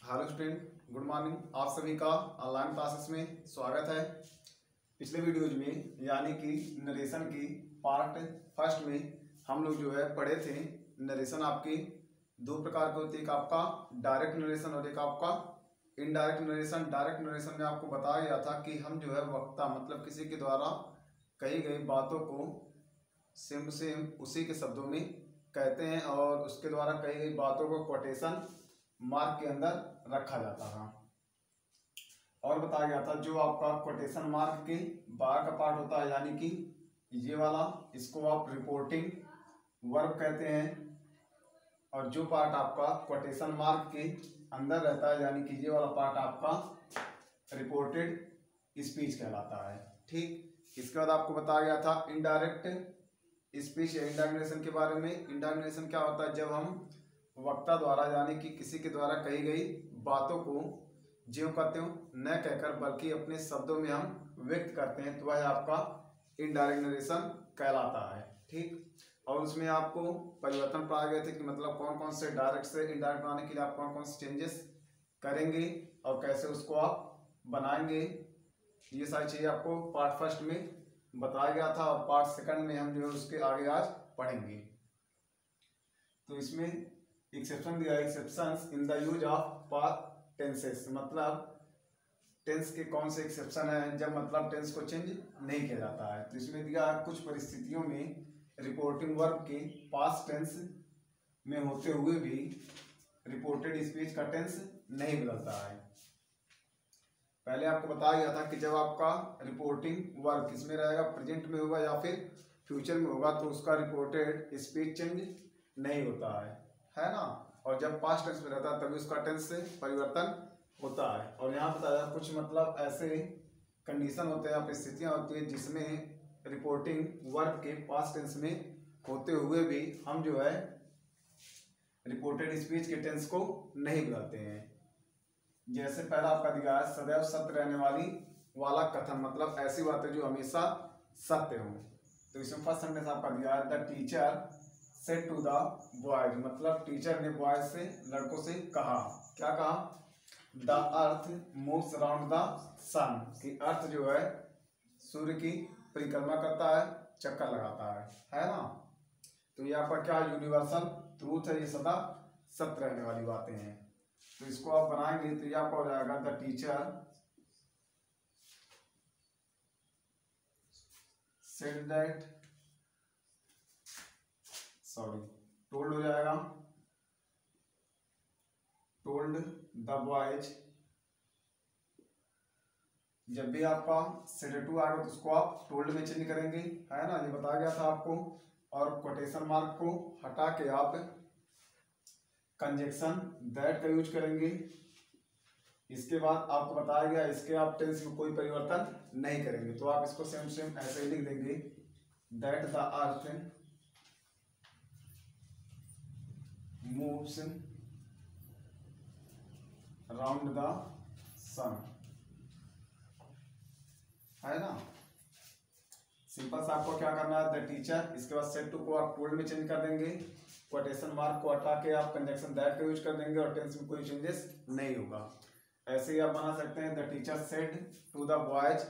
Hello student, good morning. आप सभी का ऑनलाइन क्लासेस में स्वागत है। पिछले वीडियोज में यानी कि नरेशन की पार्ट फर्स्ट में हम लोग जो है पढ़े थे। नरेशन आपकी दो प्रकार के होती है, एक आपका डायरेक्ट नरेशन और एक आपका इनडायरेक्ट नरेशन। डायरेक्ट नरेशन में आपको बताया गया था कि हम जो है वक्ता मतलब किसी के द्वारा कही गई बातों को सेम टू सेम उसी के शब्दों में कहते हैं और उसके द्वारा कही गई बातों को कोटेशन मार्क के अंदर रखा जाता था। और बताया गया था जो आपका कोटेशन मार्क के बाहर का पार्ट होता है यानी कि ये वाला, इसको आप रिपोर्टिंग वर्ब कहते हैं, और जो पार्ट आपका कोटेशन मार्क के अंदर रहता है यानी कि ये वाला पार्ट आपका रिपोर्टेड स्पीच कहलाता है। ठीक, इसके बाद आपको बताया गया था इनडायरेक्ट स्पीच या इनडायरेक्ट नरेशन के बारे में। इनडायरेक्ट नरेशन क्या होता है? जब हम वक्ता द्वारा यानी कि किसी के द्वारा कही गई बातों को ज्यों का त्यों न कहकर बल्कि अपने शब्दों में हम व्यक्त करते हैं तो वह आपका इनडायरेक्ट नरेशन कहलाता है। ठीक, और उसमें आपको परिवर्तन पाए गए थे कि मतलब कौन कौन से डायरेक्ट से इनडायरेक्ट बनाने के लिए आप कौन कौन से चेंजेस करेंगे और कैसे उसको आप बनाएंगे। ये सारी चीज़ें आपको पार्ट फर्स्ट में बताया गया था और पार्ट सेकंड में हम जो है उसके आगे आज पढ़ेंगे। तो इसमें एक्सेप्शन दिया है, exceptions in the use of past tenses, मतलब टेंस के कौन से एक्सेप्शन है जब मतलब टेंस को चेंज नहीं किया जाता है। तो इसमें दिया कुछ परिस्थितियों में रिपोर्टिंग वर्ब के पास्ट टेंस में होते हुए भी रिपोर्टेड स्पीच का टेंस नहीं बदलता है। पहले आपको बताया गया था कि जब आपका रिपोर्टिंग वर्ब किसमें रहेगा, प्रेजेंट में होगा या फिर फ्यूचर में होगा, तो उसका रिपोर्टेड स्पीच चेंज नहीं होता है ना। और जब पास्ट टेंस में रहता है तभी उसका टेंस से परिवर्तन होता है। और यहाँ बताया कुछ मतलब ऐसे कंडीशन होते हैं, परिस्थितियाँ होती है जिसमें रिपोर्टिंग वर्ब के पास्ट टेंस में होते हुए भी हम जो है रिपोर्टेड स्पीच के टेंस को नहीं बदलते हैं। जैसे पहला आपका दिया है सदैव सत्य रहने वाला कथन, मतलब ऐसी बातें जो हमेशा सत्य हो। तो इसमें फर्स्ट सेंटेंस आपका दिया है the teacher said to the boys, मतलब टीचर ने बॉयज से लड़कों से कहा, क्या कहा? The earth moves around the sun, कि अर्थ जो है सूर्य की परिक्रमा करता है, चक्कर लगाता है ना। तो ये आपका क्या यूनिवर्सल ट्रूथ है, ये सदा सत्य रहने वाली बातें हैं। तो इसको आप बनाएंगे तो ये आपका हो जाएगा the teacher said that, sorry told हो जाएगा, टोल्ड द बॉयज। जब भी आपका सेड टू आएगा तो उसको आप टोल्ड में चेंज करेंगे, है ना, ये बताया गया था आपको। और कोटेशन मार्क को हटा के आप कंजक्शन दैट का यूज करेंगे। इसके बाद आपको बताया गया इसके आप टेंस में कोई परिवर्तन नहीं करेंगे, तो आप इसको सेम सेम ऐसे ही लिख देंगे that the earth moves around the sun, है ना। सिंपल सा आपको क्या करना है, द टीचर, इसके बाद सेड टू को आप टोल्ड में चेंज कर देंगे, कोटेशन मार्क को हटा के आप कंजक्शन दैट का यूज कर देंगे और टेंस में कोई चेंजेस नहीं होगा। ऐसे ही आप बना सकते हैं the teacher said to the boys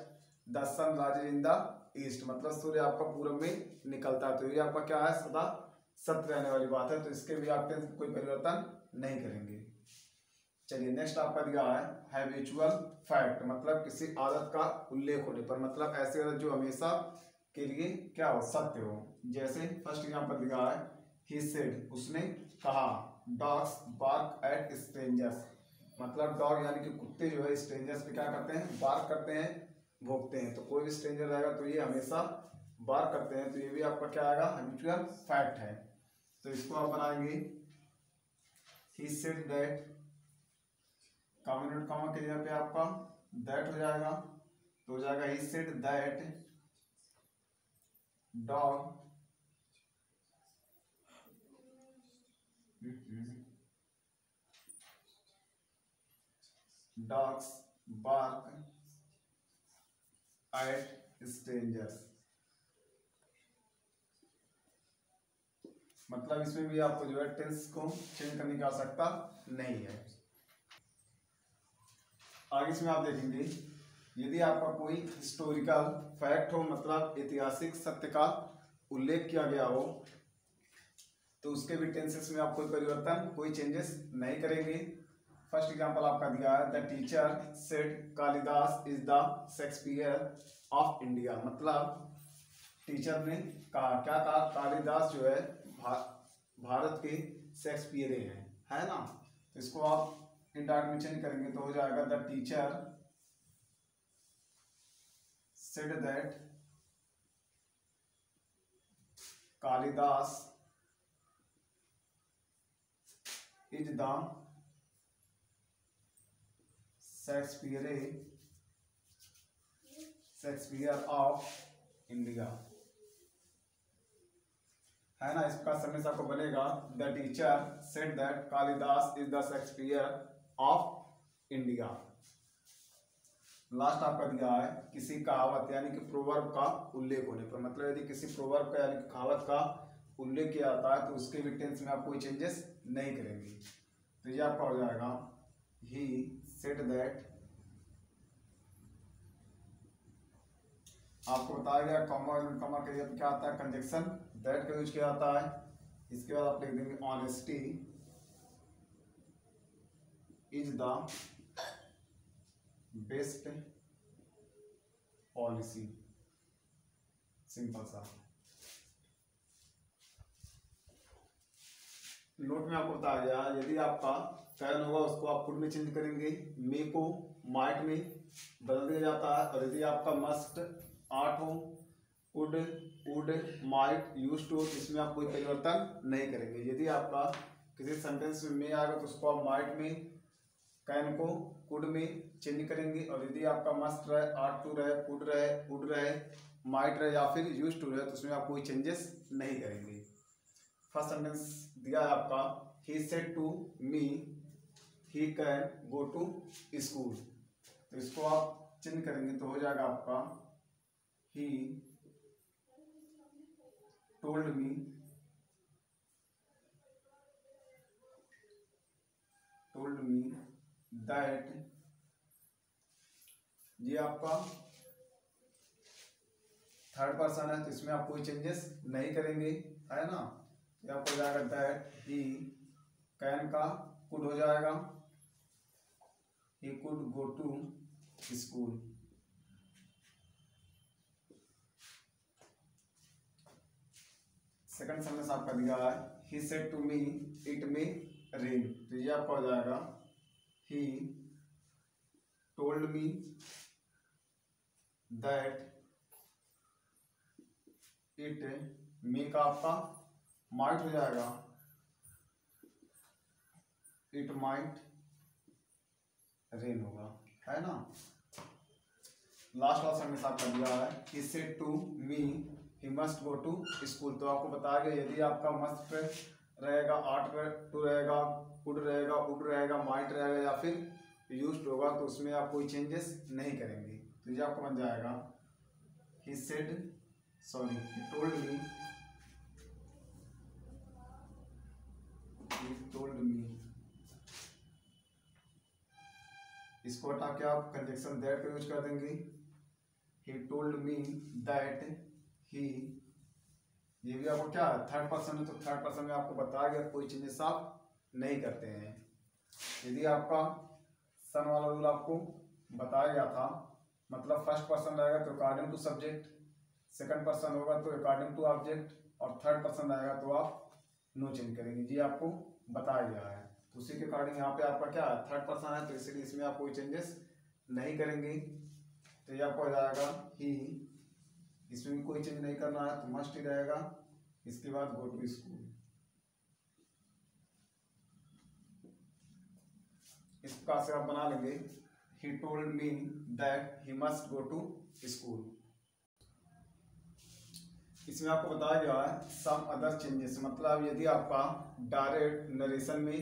the sun rises in the east, मतलब सूर्य आपका पूर्व में निकलता है। तो ये आपका क्या है, सदा सत्य रहने वाली बात है, तो इसके भी आप टेंस में कोई परिवर्तन नहीं करेंगे। चलिए नेक्स्ट आपका दिया है हैबिचुअल फैक्ट, मतलब किसी आदत का उल्लेख होने पर, मतलब ऐसी आदत जो हमेशा के लिए क्या हो, सत्य हो। जैसे फर्स्ट यहाँ पर दिया है ही सेड, उसने कहा, डॉग्स बार्क एट स्ट्रेंजर्स, मतलब डॉग यानी कि कुत्ते जो है स्ट्रेंजर्स पे क्या करते हैं, बार्क करते हैं, भौंकते हैं। तो कोई भी स्ट्रेंजर रहेगा तो ये हमेशा बार्क करते हैं, तो ये भी आपका क्या आएगा, हैबिचुअल फैक्ट है। तो इसको आप बनाएंगे ही सेड दैट, कॉमा कॉमा के जगह पे आपका दैट हो जाएगा, तो हो जाएगा he said that dog dogs bark at strangers, मतलब इसमें भी आपको जो है टेंस को चेंज करने की आवश्यकता नहीं है। आगे इसमें आप देखेंगे यदि आपका कोई हिस्टोरिकल फैक्ट हो, मतलब ऐतिहासिक सत्य का उल्लेख किया गया हो, तो उसके भी टेंसेस में आप कोई परिवर्तन, कोई चेंजेस नहीं करेंगे। फर्स्ट एग्जांपल आपका दिया है, the teacher said Kalidas is the Shakespeare of India. मतलब टीचर ने कहा, क्या कहा, कालिदास जो है भारत के शेक्सपियर है ना। तो इसको आप इंडायरेक्ट में चेंज करेंगे तो हो जाएगा the teacher said that Kalidas is the Shakespeare of India, है ना। इसका सेंटेंस आपको बनेगा the teacher said that Kalidas is the Shakespeare of India. Last आपका दिया है किसी कहावत यानी कि प्रोवर्ब का उल्लेख होने पर, मतलब यदि किसी प्रोवर्ब का यानी कि कहावत का उल्लेख किया जाता है तो उसके भी टेंस में आप कोई चेंजेस नहीं करेंगे। तो ये आपका हो जाएगा ही सेड दैट, आपको बताया गया कॉमा कॉमा के लिए क्या आता है, कंजक्शन दैट का यूज किया जाता है। इसके बाद आप लिख देंगे honesty is the best policy, simple सा। नोट में आपको बताया गया यदि आपका कैन होगा उसको आप कुड में चेंज करेंगे, मे को माइट में बदल दिया जाता है, और यदि आपका मस्ट आर्ट हो could would might use to, इसमें आप कोई परिवर्तन नहीं करेंगे। यदि आपका किसी सेंटेंस में आएगा तो उसको आप माइट में, कैन को कुड में चेंज करेंगे, और यदि आपका मस्ट रहे, आर्ट टू रहे, कुड रहे, वुड रहे, माइट रहे या फिर यूज टू रहे तो उसमें आप कोई चेंजेस नहीं करेंगे। फर्स्ट सेंटेंस दिया है आपका he said to me he can go to school, तो इसको आप चेंज करेंगे तो हो जाएगा आपका ही टोल्ड मी दैट, ये आपका थर्ड पर्सन है तो इसमें आप कोई चेंजेस नहीं करेंगे, है ना। ये आपको हो जाएगा दैट ही कैन का कुड हो जाएगा he could go to school. Second sentence आपका दिया है he said to me it may rain, तो ये आपका हो जाएगा he told me that it may का आपका माइट हो जाएगा इट माइट रेन होगा, है ना। लास्ट वाला सेंटेंस आपका दिया है he said to me he must go to school, तो आपको बताया गया यदि आपका मस्ट रहेगा, आर्ट टू रहेगा, कुड रहेगा, वुड रहेगा, माइट रहेगा या फिर यूज्ड होगा तो उसमें आप कोई चेंजेस नहीं करेंगे। तो ये आपको बन जाएगा he said sorry he told मी, इसको हटा के आप कंजक्शन दैट का यूज कर देंगे ही टोल्ड मी दैट ही, ये भी आपको क्या थर्ड पर्सन है तो थर्ड पर्सन में आपको बताया गया कोई चेंजेस आप नहीं करते हैं। यदि आपका सन वाला रूल आपको बताया गया था, मतलब फर्स्ट पर्सन रहेगा तो according to subject, second person होगा तो अकॉर्डिंग टू ऑब्जेक्ट, और थर्ड पर्सन रहेगा तो आप नो चेंज करेंगे, ये आपको बताया गया है। तो उसी के अकॉर्डिंग यहाँ पे आपका क्या है थर्ड पर्सन है तो इसलिए इसमें आप कोई चेंजेस नहीं करेंगे। तो ये आपको हो जाएगा ही, इसमें भी कोई चेंज नहीं करना है तो मस्ट ही रहेगा, इसके बाद गो टू स्कूल। इस प्रकार से आप बना लेंगे he told me that he must go to school. इसमें आपको बताया गया है सम अदर चेंजेस, मतलब यदि आपका डायरेक्ट नरेशन में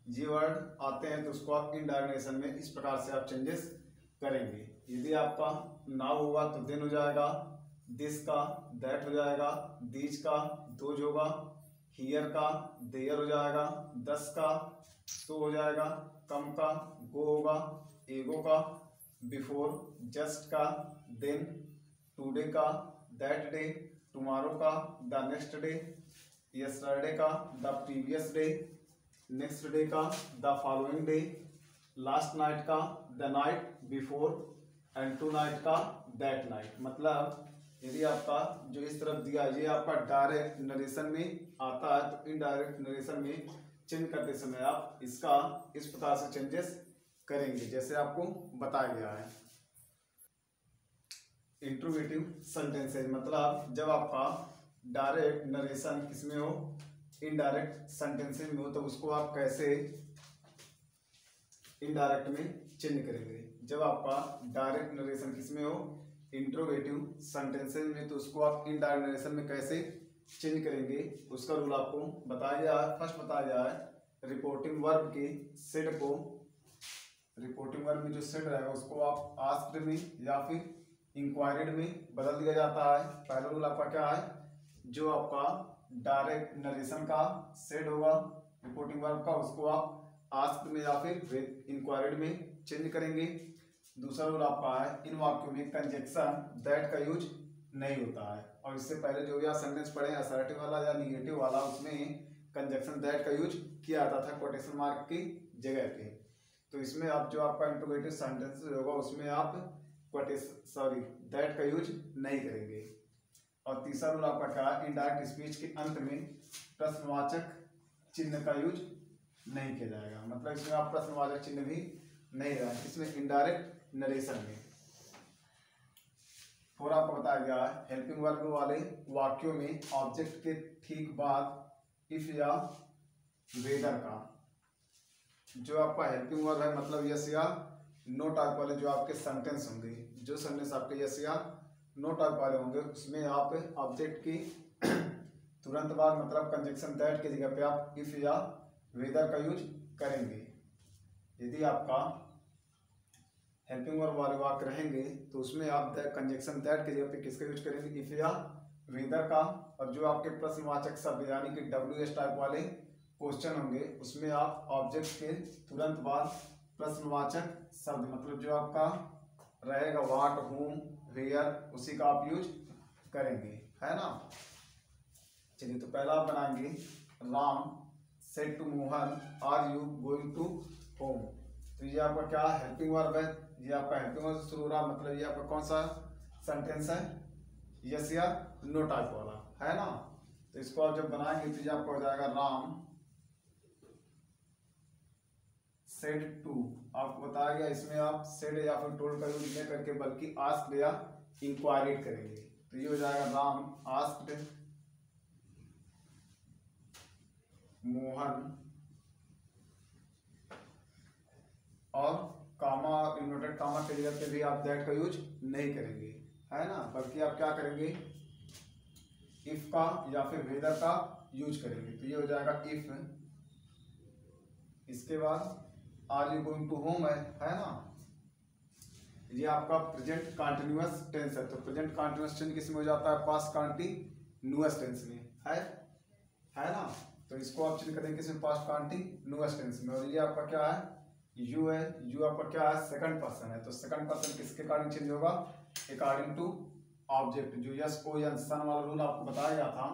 ये वर्ड आते हैं तो उसको आप इनडायरेक्ट नरेशन में इस प्रकार से आप चेंजेस करेंगे। यदि आपका नाउ होगा तो देन हो जाएगा, दिस का दैट हो जाएगा, दीज का दोज होगा, हियर का देयर हो जाएगा, दस का तो हो जाएगा, कम का, गो होगा, एगो का, बिफोर जस्ट का, देन टुडे का, दैट डे, टुमारो का, द नेक्स्ट डे, यस्टरडे का, the previous day, next day का, the following day, last night का, the night before, and tonight का, दैट नाइट। मतलब यदि आपका जो इस तरफ दिया ये आपका डायरेक्ट नरेशन में आता है तो इनडायरेक्ट नरेशन में चेंज करते समय आप इसका इस प्रकार से चेंजेस करेंगे जैसे आपको बताया गया है। इंट्रोगेटिव सेंटेंसेज मतलब जब आपका डायरेक्ट नरेशन किसमें हो, इनडायरेक्ट सेंटेंसेज में हो, तो उसको आप कैसे इनडायरेक्ट में चेंज करेंगे। जब आपका डायरेक्ट नरेशन किसमें हो, इंट्रोगेटिव सेंटेंसेज में, तो उसको आप इनडायरेक्ट नरेशन में कैसे चेंज करेंगे उसका रूल आपको बताया गया है। फर्स्ट बताया गया है रिपोर्टिंग वर्ब के सेड को, रिपोर्टिंग वर्ब में जो सेड रहेगा उसको आप आस्क्ड में या फिर इंक्वायर्ड में बदल दिया जाता है। पहला रूल आपका क्या है, जो आपका डायरेक्ट नरेशन का सेड होगा रिपोर्टिंग वर्ब का उसको आप आस्क्ड में या फिर इंक्वायर्ड में चेंज करेंगे। दूसरा रूल आपका है इन वाक्यों में कंजक्शन दैट का यूज नहीं होता है, और इससे पहले जो भी आप सेंटेंस पढ़े असर्टिव वाला या निगेटिव वाला उसमें कंजक्शन दैट का यूज किया जाता था कोटेशन मार्क की जगह पे। तो इसमें आप जो आपका इंट्रोगेटिव सेंटेंस होगा उसमें आप दैट का यूज नहीं करेंगे। और तीसरा रूल आपका क्या है, इनडायरेक्ट स्पीच के अंत में प्रश्नवाचक चिन्ह का यूज नहीं किया जाएगा। मतलब इसमें आप प्रश्नवाचक चिन्ह भी नहीं रहा इसमें इनडायरेक्ट नरेशन में। और आपको बताया गया है हेल्पिंग वर्ब वाले वाक्यों में ऑब्जेक्ट के ठीक बाद इफ या वेदर का जो आपका हेल्पिंग वर्ब है, मतलब यस या नो टाइप वाले जो आपके सेंटेंस होंगे, जो सेंटेंस आपके यस या नो टाइप वाले होंगे उसमें आप ऑब्जेक्ट की तुरंत बाद मतलब कंजक्शन दैट की जगह पे आप इफ या वेदर का यूज करेंगे। यदि आपका हेल्पिंग वर्ब वाले वाक्य रहेंगे तो उसमें आप कंजक्शन दैट की जगह पे किसका यूज करेंगे, इफ या वेदर का। और जो आपके प्रश्नवाचक शब्द यानी कि WS टाइप वाले क्वेश्चन होंगे उसमें आप ऑब्जेक्ट के तुरंत बाद प्रश्नवाचक शब्द मतलब जो आपका रहेगा व्हाट, whom, वेयर, उसी का आप यूज करेंगे, है ना। चलिए तो पहला आप बनाएंगे Ram said to Mohan are you going to home. तो ये आपका क्या हेल्पिंग वर्ब है, ये आपका हेल्पिंग वर्ब से शुरू हो रहा मतलब ये आपका कौन सा सेंटेंस है, यस या नो टाइप वाला, है ना। तो इसको आप जब बनाएंगे तो ये आपका हो जाएगा राम सेड टू। आपको बताया गया इसमें आप सेड या फिर टोल्ड का यूज नहीं करके बल्कि आस्क्ड या इंक्वायरीड करेंगे। तो ये हो जाएगा राम आस्क्ड मोहन, और कामा इन्वर्टेड कामा के जगह पे भी आप दैट का यूज नहीं करेंगे, है ना, बल्कि आप क्या करेंगे इफ का या फिर वेदर का यूज करेंगे। तो ये हो जाएगा इफ, इसके बाद are you going to home है ना। ये आपका प्रेजेंट कंटिन्यूअस टेंस है, तो प्रेजेंट कंटिन्यूअस टेंस किसमें हो जाता है, पास्ट कंटिन्यूअस टेंस में, है ना। तो इसको आप चेंज करेंगे किसमें, पास्ट कंटिन्यूअस टेंस में। और ये आपका क्या है, यू है, यू आपका क्या है सेकंड पर्सन है, तो सेकंड पर्सन किसके अकॉर्डिंग चेंज होगा, अकॉर्डिंग टू ऑब्जेक्ट। जो यस ओ एन सन वाला रूल आपको बताया गया था,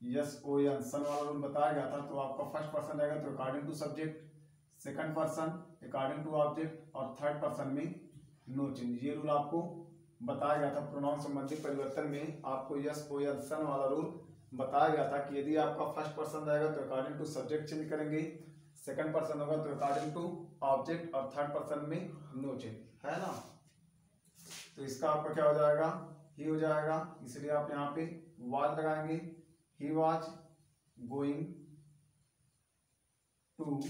यस ओ एन सन वाला रूल बताया गया था, तो आपका फर्स्ट पर्सन रहेगा तो according to subject, second person according to object, और थर्ड पर्सन में नो चेंज। ये रूल आपको बताया गया था प्रोनाउन संबंधी परिवर्तन में, आपको यस ओ एन सन वाला रूल बताया गया था कि यदि आपका फर्स्ट पर्सन रहेगा तो अकॉर्डिंग टू सब्जेक्ट चेंज करेंगे, सेकंड पर्सन होगा तो अकॉर्डिंग टू ऑब्जेक्ट, और थर्ड पर्सन में नो चेंज, है ना। तो इसका आपका क्या हो जाएगा, ही हो जाएगा, इसलिए आप यहाँ पे वाज लगाएंगे, he was going to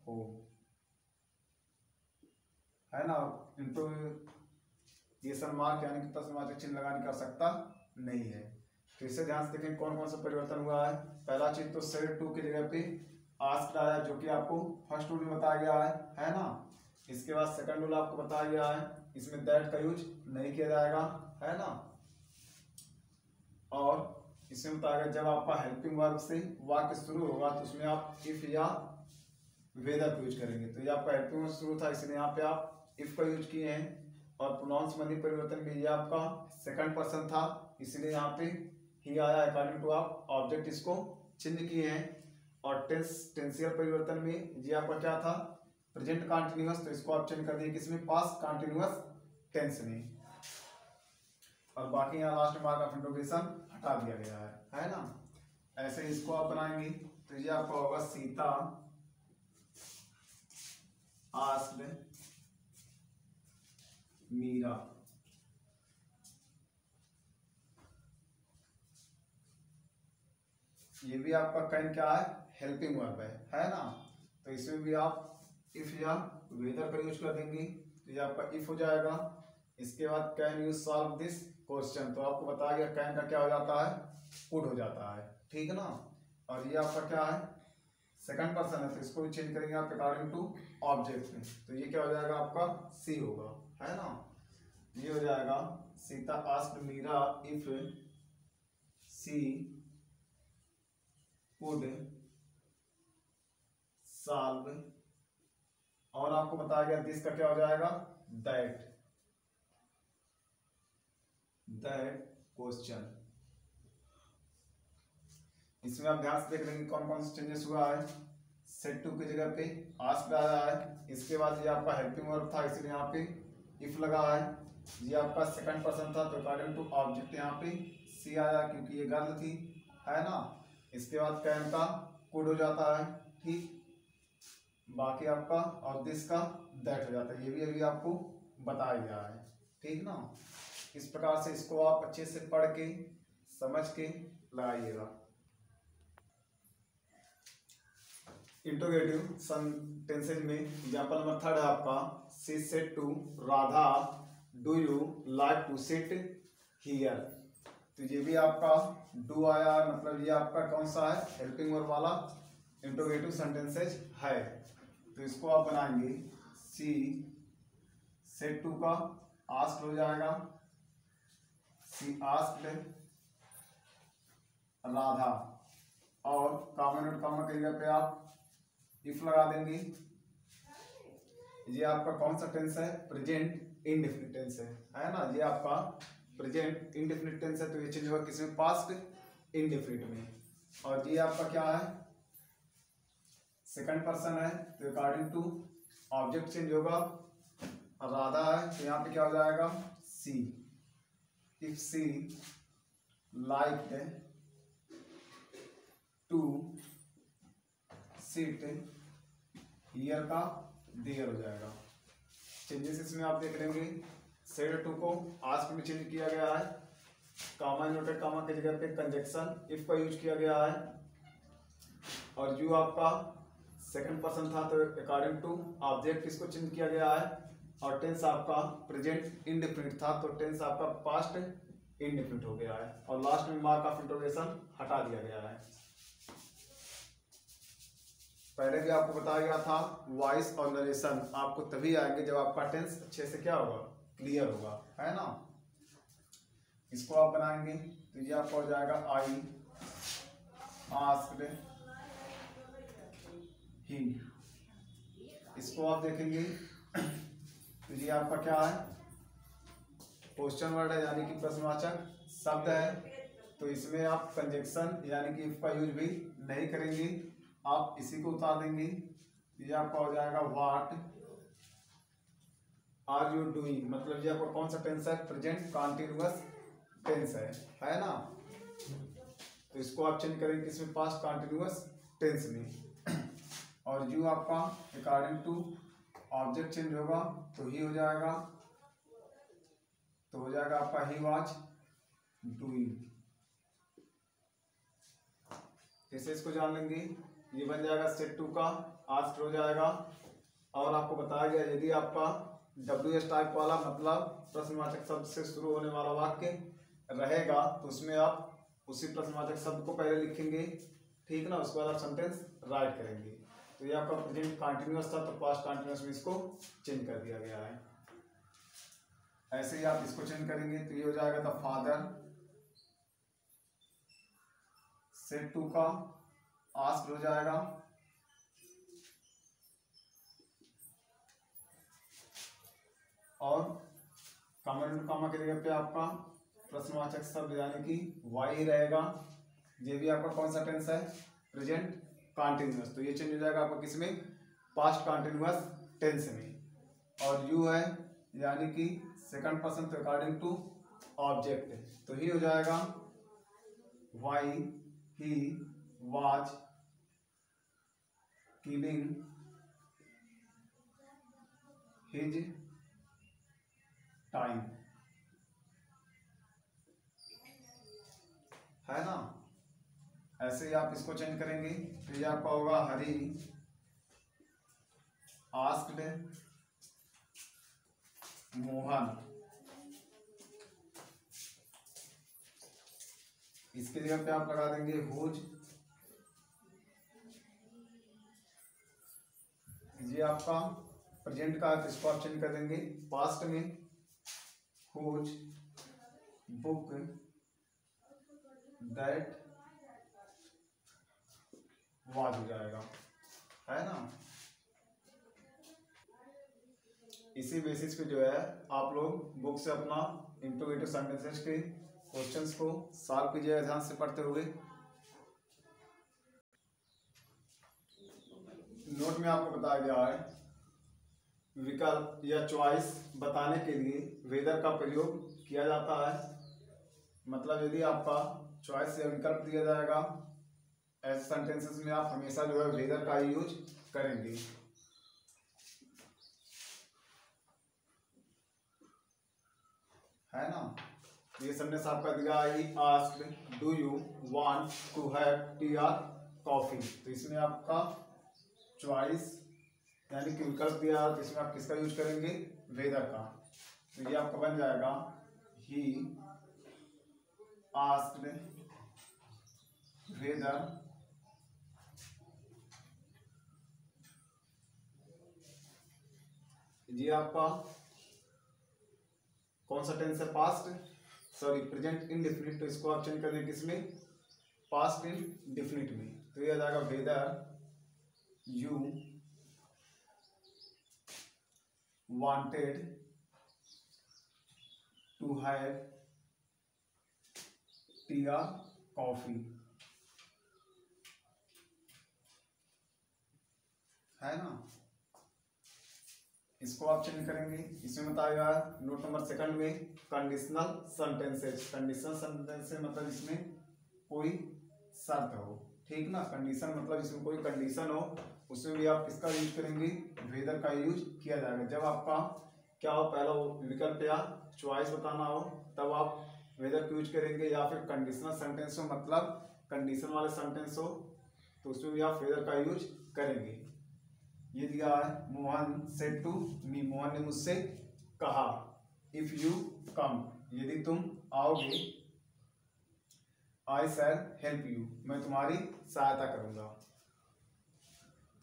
home, है ना। इंटरोगेशन मार्क यानी कि प्रश्नवाचक चिन्ह लगाने की आवश्यकता नहीं है। तो इसे ध्यान से देखें कौन कौन सा परिवर्तन हुआ है। पहला चीज तो सेड टू की जगह पे आस्क्ड आया, जो कि आपको फर्स्ट रूल में बताया गया है ना। इसके बाद सेकंड रूल आपको बताया गया है, इसमें दैट का यूज नहीं किया जाएगा, है ना। और इसमें बताया गया जब आपका हेल्पिंग वर्ब से वाक्य शुरू होगा तो उसमें आप इफ या वेदर को यूज करेंगे। तो ये आपका हेल्पिंग वर्ब शुरू था, इसलिए यहाँ पे आप इफ का यूज किए हैं। और प्रोनाउंस मध्य परिवर्तन में ये आपका सेकंड पर्सन था, इसलिए यहाँ पे ही आया अकॉर्डिंग टू आप ऑब्जेक्ट इसको चेंज किए हैं। और टेंसियल परिवर्तन में ये आपका क्या था, प्रेजेंट कंटिन्यूअस, तो इसको आप चेंज कर दिए किसमें, पास्ट कंटिन्यूअस टेंस में। और बाकी यहाँ लास्ट मार्क ऑफ इंट्रोगेशन हटा दिया गया है ना। ऐसे इसको आप बनाएंगे तो ये आपका होगा सीता आस्क्ड मीरा। ये भी आपका कैन क्या है, हेल्पिंग वर्ब है ना। तो इसमें भी आप इफ या वेदर का यूज कर देंगे तो ये आपका इफ हो जाएगा। इसके बाद can you solve this question, तो आपको बताया गया कैन का क्या हो जाता है, कुड हो जाता है, ठीक है ना। और ये आपका क्या है, सेकंड पर्सन है, तो इसको भी चेंज करेंगे आप अकॉर्डिंग टू ऑब्जेक्ट में। तो ये क्या हो जाएगा आपका सी होगा, है ना। ये हो जाएगा Sita asked Meera if she could solve, और आपको बताया गया दिस का क्या हो जाएगा, दैट क्वेश्चन। इसमें आप ध्यान से देख लेंगे कौन कौन से चेंजेस हुआ है। सेट टू की जगह पे आस्क्ड आया है, इसके बाद ये आपका हेल्पिंग वर्ब था इसलिए यहाँ पे इफ लगा है। ये आपका सेकंड पर्सन था तो अकॉर्डिंग टू ऑब्जेक्ट यहाँ पे सी आया क्योंकि ये गर्ल थी, है ना। इसके बाद कैन का कुड हो जाता है, ठीक। बाकी आपका और दिस का दैट हो जाता है, ये भी अभी आपको बताया गया है, ठीक ना। इस प्रकार से इसको आप अच्छे से पढ़ के समझ के लगाइएगा। इंट्रोगेटिव सेंटेंसेज में एग्जांपल नंबर थर्ड है आपका, she said to Radha do you like to sit here. तो ये भी आपका डू आया, मतलब ये आपका कौन सा है, हेल्पिंग वर्ब वाला इंट्रोगेटिव सेंटेंसेज है। तो इसको आप बनाएंगे शी सेड टू का आस्क्ड हो जाएगा, शी आस्क्ड राधा, और कॉमन और कॉमन की जगह पे आप इफ लगा देंगे। ये आपका कौन सा टेंस है, प्रेजेंट इंडेफिनिट टेंस है ना। ये आपका प्रेजेंट इंडेफिनिट टेंस है, तो ये चेंज होगा किसमें, पास्ट इंडेफिनिट में। और ये आपका क्या है, सेकंड पर्सन है, तो अकॉर्डिंग टू ऑब्जेक्ट चेंज होगा। राधा है तो यहाँ पे क्या हो जाएगा, she. If she like to sit here का देयर हो जाएगा। चेंजेस इसमें आप देख लेंगे, सेड टू को आस्क्ड में चेंज किया गया है, कामा इन्वर्टेड कामा की जगह पे कंजक्शन इफ का यूज किया गया है। और यू आपका सेकंड पर्सन था तो अकॉर्डिंग टू ऑब्जेक्ट इसको चेंज किया गया है। और टेंस आपका प्रेजेंट इंडेफिनिट था तो टेंस आपका पास्ट इंडेफिनिट हो गया है। और लास्ट में मार्क ऑफ इंट्रोगेशन हटा दिया गया है। पहले भी आपको बताया गया था वॉइस और नरेशन आपको तभी आएंगे जब आपका टेंस अच्छे से क्या होगा, क्लियर होगा, है ना। इसको आप बनाएंगे तो ये आपका हो जाएगा आई आस्क्ड ही। इसको आप देखेंगे तो ये आपका क्या है, क्वेश्चन वर्ड है यानी कि प्रश्नवाचक शब्द है। तो इसमें आप कंजक्शन यानी कि इफ का यूज भी नहीं करेंगे, आप इसी को उतार देंगे। ये आपका हो जाएगा व्हाट आर यू डूइंग, मतलब ये आपका कौन सा टेंस है, प्रेजेंट कंटीन्यूअस टेंस है ना। तो इसको आप चेंज करेंगे किसमें, पास्ट कंटीन्यूअस टेंस में। और यू आपका अकॉर्डिंग टू ऑब्जेक्ट चेंज होगा तो ही हो जाएगा, तो हो जाएगा आपका ही वाज डूइंग। कैसे इसको जान लेंगे, ये बन जाएगा सेट टू का आस्क्ड हो जाएगा। और आपको बताया गया यदि आपका WS टाइप वाला मतलब प्रश्नवाचक शब्द से शुरू होने वाला वाक्य रहेगा तो उसमें आप उसी प्रश्नवाचक शब्द को पहले लिखेंगे, ठीक ना। उसके बाद आप सेंटेंस राइट करेंगे। तो ये आपका प्रेजेंट कंटीन्यूअस था तो पास्ट कंटीन्यूअस में इसको चेंज कर दिया गया है। ऐसे ही आप इसको चेंज करेंगे तो ये हो जाएगा द फादर सेड टू का आस्क्ड हो जाएगा, और कॉमा इंटू कॉमा की जगह पे आपका प्रश्नवाचक शब्द यानी कि वाई ही रहेगा। ये भी आपका कौन सा टेंस है, प्रेजेंट कॉन्टिन्यूअस। तो ये चेंज हो जाएगा आपका किसमें, पास्ट कॉन्टिन्यूअस टेंस में। और यू है यानी कि सेकंड पर्सन तो अकॉर्डिंग टू ऑब्जेक्ट, तो ही हो जाएगा why he was killing his time, है ना। ऐसे ही आप इसको चेंज करेंगे तो ये आपका होगा हरी आस्क्ड मोहन। इसके जगह पे आप लगा देंगे हुज, ये आपका प्रेजेंट का है, इसको आप चेंज कर देंगे पास्ट में, हुज बुक दैट वाज हो जाएगा, है ना। इसी बेसिस पे जो है आप लोग बुक से अपना इंट्रोगेटिव सेंटेंसेस के क्वेश्चंस को सॉल्व कीजिएगा ध्यान से पढ़ते हुए। नोट में आपको बताया गया है विकल्प या चॉइस बताने के लिए वेदर का प्रयोग किया जाता है। मतलब यदि आपका चॉइस या विकल्प दिया जाएगा ऐसे सेंटेंसेस में आप हमेशा जो है वेदर का यूज करेंगे। है ना। ये सेंटेंस आपका दिया, I asked do you want to have tea और कॉफी। तो इसमें आपका चॉइस यानी कि विकल्प दिया, तो इसमें आप किसका यूज करेंगे, वेदर का। तो ये आपका बन जाएगा ही आस्क्ड वेदर ये आपका कौन सा टेंस है, पास्ट सॉरी प्रेजेंट इंडेफिनिट। तो इसको आप चेंज कर दें किसमें, पास्ट इंडेफिनिट में। तो ये आ जाएगा whether you wanted to have tea या कॉफी, है ना। इसको आप चेंज करेंगे, इसमें बताएगा नोट नंबर सेकंड में कंडीशनल सेंटेंसेस। कंडीशनल सेंटेंसेस मतलब इसमें कोई शर्त हो, ठीक ना। कंडीशन मतलब इसमें कोई कंडीशन हो, उसमें भी आप किसका यूज करेंगे, वेदर का यूज किया जाएगा। जब आपका क्या हो, पहला विकल्प या चॉइस बताना हो तब आप वेदर का यूज करेंगे, या फिर कंडीशनल सेंटेंस हो मतलब कंडीशन वाले सेंटेंस हो तो उसमें भी आप वेदर का यूज करेंगे। ये दिया है Mohan said to me, Mohan ने मुझसे कहा इफ यू कम, यदि तुम आओगे, आई शैल हेल्प यू, मैं तुम्हारी सहायता करूंगा।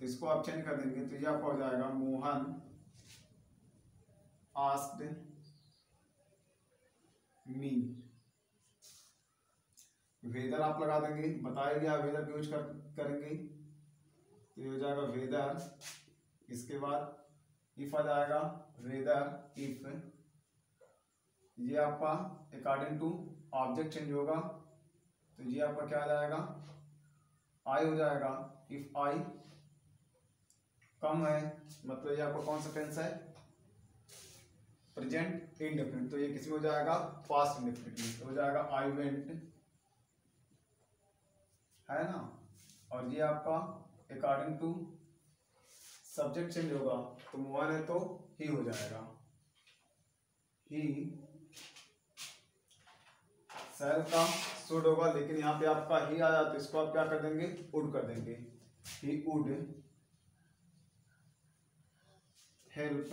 तो इसको आप चेंज कर देंगे तो ये आपका हो जाएगा मोहन आस्क्ड मी। वेदर आप लगा देंगे, बताएंगे आप वेदर यूज करेंगे तो ये हो जाएगा वेदर, इसके बाद इफ आ जाएगा वेदर इफ, ये आपका अकॉर्डिंग टू ऑब्जेक्ट चेंज होगा तो ये आपका क्या आ जाएगा, आई हो जाएगा। इफ आई कम है मतलब ये आपका कौन सा टेंस है, प्रेजेंट इंडेफिनिट। तो ये किसमें हो जाएगा, पास्ट इंडेफिनिट में। तो हो जाएगा आई वेंट, है ना। और ये आपका अकॉर्डिंग टू सब्जेक्ट चेंज होगा तो मोहन है तो ही हो जाएगा, ही शैल का शुड होगा, लेकिन यहाँ पे आपका ही आया तो इसको आप क्या कर देंगे, वुड कर देंगे। ही वुड हेल्प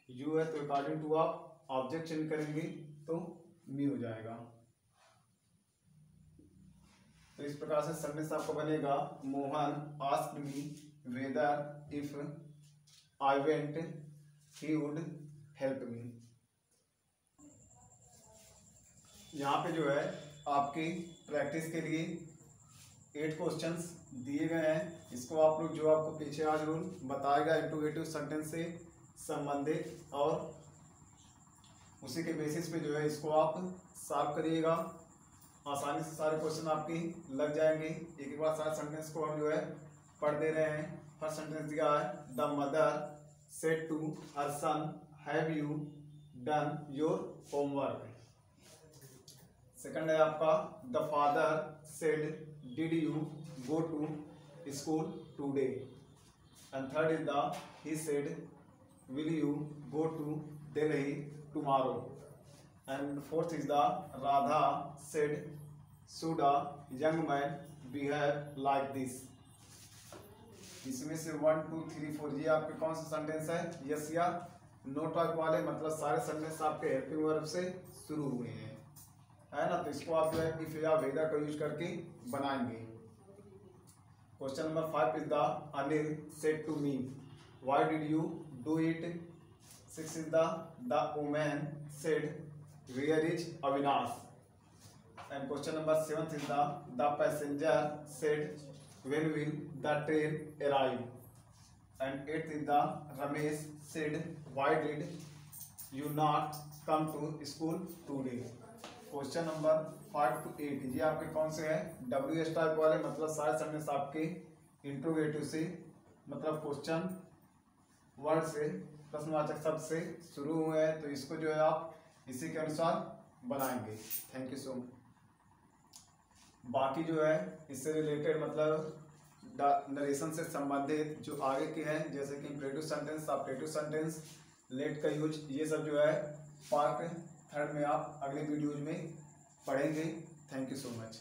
यू है तो अकॉर्डिंग टू आप ऑब्जेक्ट चेंज करेंगे तो मी हो जाएगा। तो इस प्रकार से सेंटेंस आपको बनेगा Mohan asked me whether if I went he would help me. यहाँ पे जो है आपकी प्रैक्टिस के लिए 8 क्वेश्चंस दिए गए हैं। इसको आप लोग जो आपको पीछे आज रूल बताएगा इंट्रोगेटिव सेंटेंस से संबंधित, और उसी के बेसिस पे जो है इसको आप सॉल्व करिएगा। आसानी से सारे क्वेश्चन आपकी लग जाएंगे। एक बार सारे सेंटेंस को हम जो है पढ़ दे रहे हैं। फर्स्ट सेंटेंस दिया है, the mother said to her son, have you done your homework. Second है आपका, the father said did you go to school today. And third is the he said will you go to Delhi tomorrow. And fourth is the Radha said should a young man behave like this. इसमें से 1 2 3 4 ये आपके कौन सा sentence है? Yes या no type वाले, मतलब सारे सेंटेंस आपके हेल्पिंग वर्ब से शुरू हुए हैं, है ना। तो इसको आप जो है इफ या वेदर का यूज करके बनाएंगे। Question number 5 is the Anil said to me why did you do it. 6 is the woman said where is Avinash. And question number 7 is the passenger said when will the train arrive. And 8th is the Ramesh said why did you not come to school today. Question number 5 to 8 ये आपके कौन से हैं? WS type वाले, मतलब सारे sentence आपके interrogative से, मतलब क्वेश्चन वर्ड से, प्रश्नवाचक शब्द से शुरू हुए हैं। तो इसको जो है आप इसी के अनुसार बनाएंगे। Thank you so much. बाकी जो है इससे रिलेटेड, मतलब नरेशन से संबंधित जो आगे के हैं, जैसे कि imperative sentence, subjective sentence, let का यूज, ये सब जो है पार्ट 3 में आप अगले वीडियोज में पढ़ेंगे। Thank you so much.